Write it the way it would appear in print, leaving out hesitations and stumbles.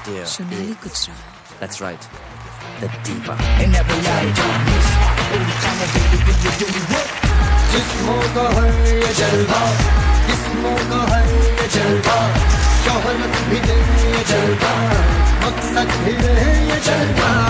dear. Shonali Kuchra. That's right. The diva. जिस्मों का है ये जलवा, जिस्मों का है ये जलवा, शोहरत भी दे ये जलवा, मकसद भी दे ये जलवा.